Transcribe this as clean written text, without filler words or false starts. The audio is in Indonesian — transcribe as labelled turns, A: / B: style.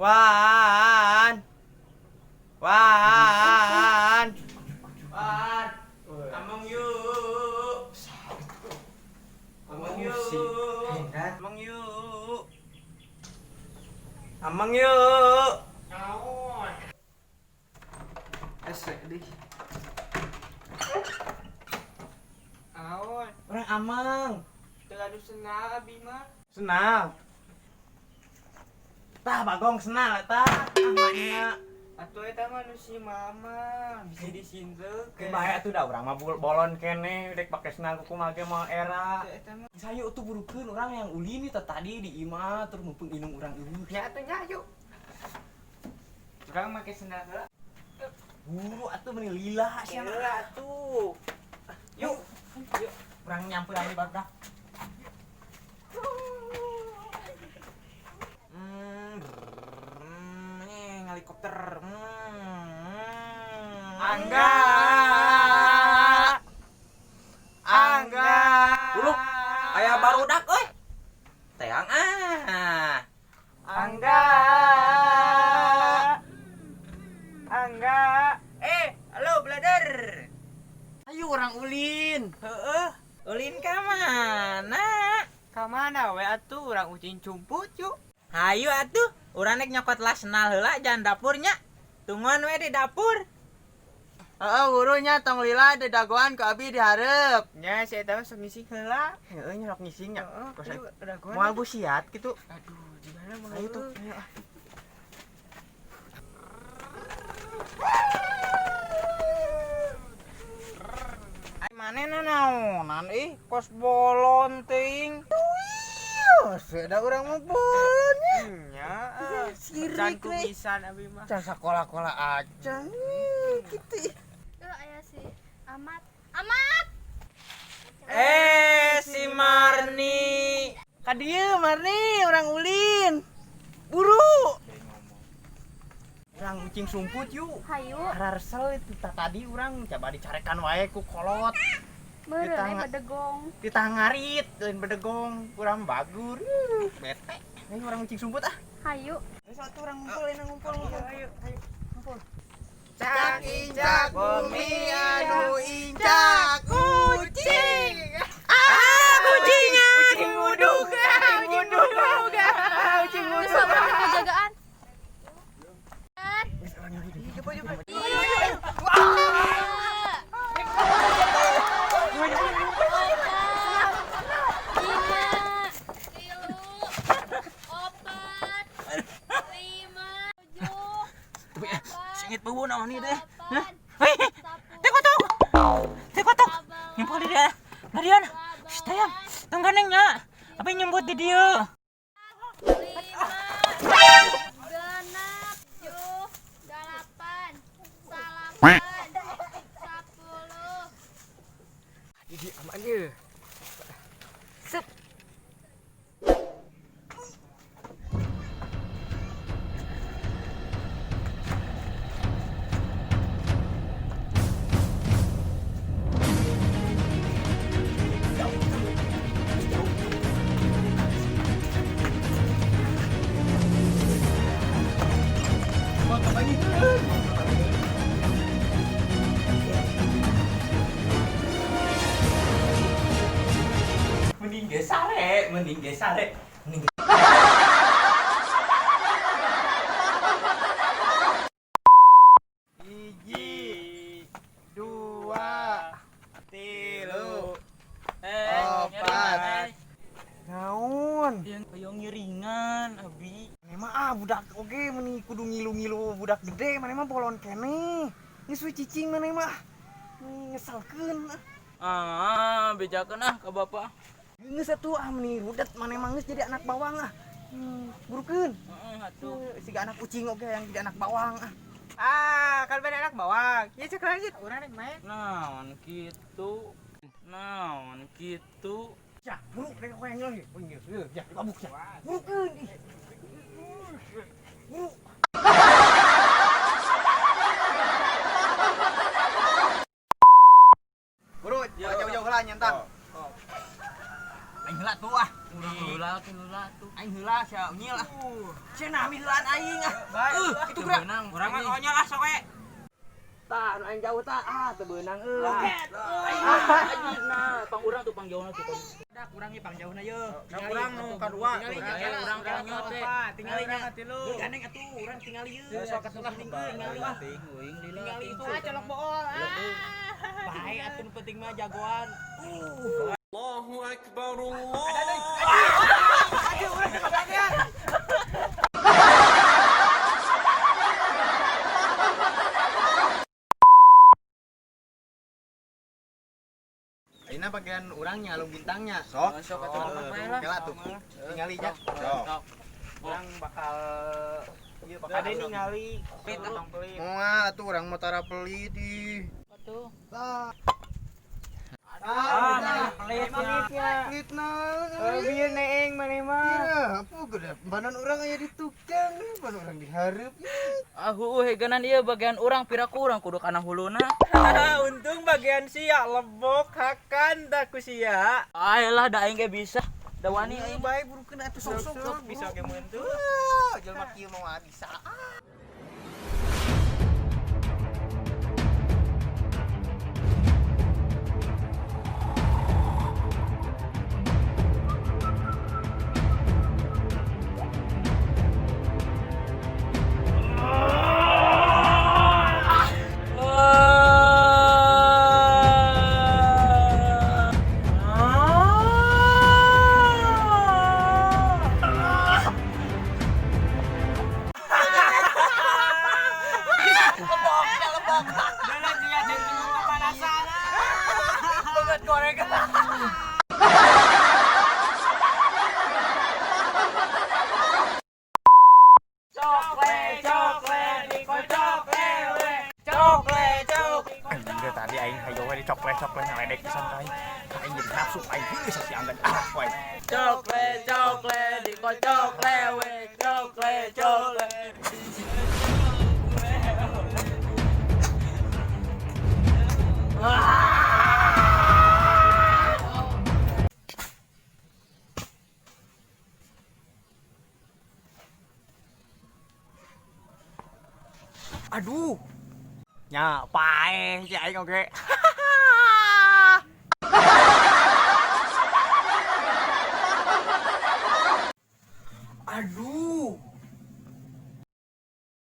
A: Wan. Wan. Wan. Among yuk. Among yuk. Among yuk. Among yuk.
B: Naon?
A: Esek deh.
B: Naon?
A: Orang amang.
B: Terlalu senang abi mah.
A: Senal. Tah bagong senal tah. Amanya.
B: Atuh eta mah nu si mama bisa disinteuk.
A: Bahaya tuh dah urang mah bolon kene dek pake senal kuku mah ge mah era.
B: Eta mah
A: Sayu tuh burukeun urang yang ulin teh tadi di imah terus mumpung inung urang eueuh.
B: nya atuh nya yuk. Urang make sendal heula.
A: Buru atuh meni lila sia.
B: Heula atuh. Yuk. Yuk.
A: Urang nyamperan di barudak. Helikopter.
B: Angga. Angga.
A: Dulu aya barudak euy. Teang
B: Angga. Angga. Halo brother.
A: Ayo orang ulin.
B: Heeh.
A: Ulin ka mana?
B: Ka mana we atuh urang ucing cumput yuk.
C: Hayu atuh, urang nek nyokot lasnal heula jangan dapurnya. Tungguan we di dapur.
B: Heeh, gurunya tong lila ada dagoan ke abi dihareup. Nya si eta mah sok ngising heula.
A: Heeh nyok ngising nya.
B: Heeh, dagoan.
A: Moal busiat gitu.
B: Aduh, gimana mau
A: Ayo tuh. Ayo.
C: Ai manehna naonan kos bolon teuing.
A: Seda urang mah bolon nya.
B: Nya,
A: Sirik
B: can
A: we.
B: kumisan abi mah.
A: Can sakola-kola aja nih gitu.
D: Tuh aya si Amat. Amat.
C: Si Marni.
A: Ka dieu Marni urang ulin. Buru. Urang ucing sumput yuk.
D: Hayu.
A: Rarsel itu tadi urang coba dicarekan wae ku kolot.
D: Meureun
A: Kita
D: aya
A: nggak-
D: bedegong.
A: Kita ngarit lain bedegong urang bagur. Bete. Ini urang ucing sumput ah.
D: Hayu.
A: Geus atuh urang ngumpul. Ayo. Ngumpul.
B: Cak injak bumi anu injak kucing.
C: Kucingan.
B: Kucing buduk. Kucing buduk. Kucing
D: Geus
B: buduk.
D: sabar penjagaan.
A: Geus urang nyari deh.
C: Singit bau naon ieu teh? Hei, teh kotok. Teh kotok. Nyempol di dia. Ngadian. Tayang, tong ganengnya. Apa yang nyembut di dieu?
D: 5, 6, 7, 8, 9, 10.
B: Jadi aman ye.
A: Mending ge sare. Mending
B: Hiji, dua, tilu,
C: Opat.
A: naon?
C: Yang kayong ngiringan, abi.
A: Mana mah budak oge meni kudu ngilu-ngilu budak gede, mana mah bolon kene. Geus we cicing mana mah. Ngesalkeun.
C: Bejakeun ka bapak.
A: Geus atuh meni rudet mana mah geus jadi anak bawang ah. Burukeun.
C: Heeh, atuh.
A: Siga anak kucing oge yang jadi anak bawang ah.
B: kalau beda anak bawang. Ya cek lanjut, urang rek main.
C: Naon kitu? Naon kitu?
A: Ya, buru rek koyang lagi. Ya, mabuk ya. Burukeun ih. Buru. Buru, jauh-jauh lah nyentang.
B: heula tuh ah. Urang heula tuh. Aing heula sia nyil ah. Cenah miheulan aing ah. Itu gerak.
C: Urang mah konyol ah sok we.
B: Tah, nu aing jauh tah. Ah, teu beunang euy.
C: Nah, pang urang tuh pang jauhna tuh.
B: Dak urang ge pangjauhna ye.
C: Urang nu kadua.
B: Urang nyot deh.
C: Tingali nya.
B: Gandeng atuh urang tingali ye. Sok atuh tingali ah. Tingali itu. Ah, colok bool. Bae atuh penting mah jagoan.
E: Allahu Akbar Allah.
B: Aduh, urang kebagian. Ayeuna bagian urangnya alung bintangnya. Sok atuh kela tuh. Tingali nya. Sok. Urang bakal ieu bakal ada ningali pit atau pelit. Moal atuh urang mah tara pelit ih.
C: Atuh.
B: Tah.
C: Pelitnya.
B: Pelitna.
C: Bieu neeng maneh mah.
B: Apa gede banan urang aya di tukang, banan urang dihareup.
C: Heganan ieu bagian urang piraku urang kudu kana huluna.
A: Untung bagian sia lebok hakan dah ku sia.
C: Ayolah da aing ge bisa. Da wani aing.
B: Bae burukeun atuh sok-sok
A: Bisa ge mun tuh.
B: Jelema kieu mah bisa.
A: Tadi aing hayo we dicoklet ngeledek pisan ka aing. Aing jadi nafsu aing geus si anggan poe.
C: Coklet dikocok lewe, coklet.
A: Aduh. Nya pae si aing oge.